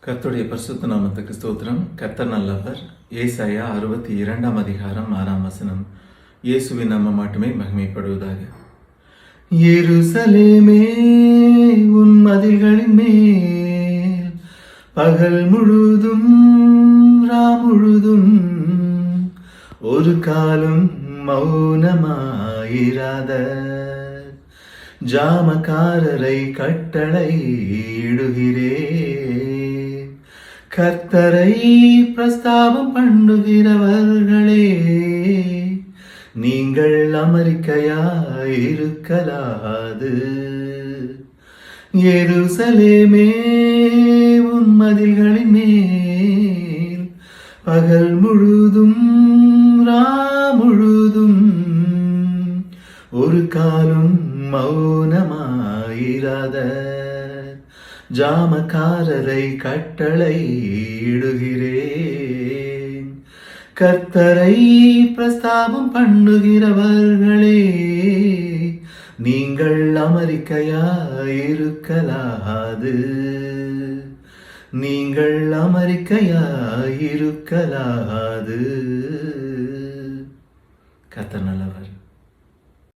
கர்த்தருடைய பரிசுத்த நாமத்துக்கு ஸ்தோத்திரம். கர்த்தர் நல்லவர். ஏசாயா 62 அதிகாரம் 6 வசனம். இயேசுவின் நாமம் மட்டுமே மகிமைப்படுவதாக. எருசலேமே, உன் மதில்களின் மேல் பகல் முழுதும் முழுதும் ஒரு காலம் மௌனமாயிராத ஜாமக்காரரை கட்டளை இடுகிறேன். கர்த்தரை பிரஸ்தாபம் பண்ணுகிறவர்களே, நீங்கள் அமெரிக்கையாயிருக்கலாது. எருசலேமே, உன் மதில்களின் மேல் பகல் முழுதும் முழுதும் ஒரு காலம் மௌனமாயிராத ஜாமக்காரரை கட்டளை இடுகிறேன். கர்த்தரை பிரஸ்தாபம் பண்ணுகிறவர்களே, நீங்கள் அமெரிக்கையாயிருக்கலாது. நீங்கள் அமெரிக்கையாயிருக்கலாது. கர்த்தர் நல்லவர்.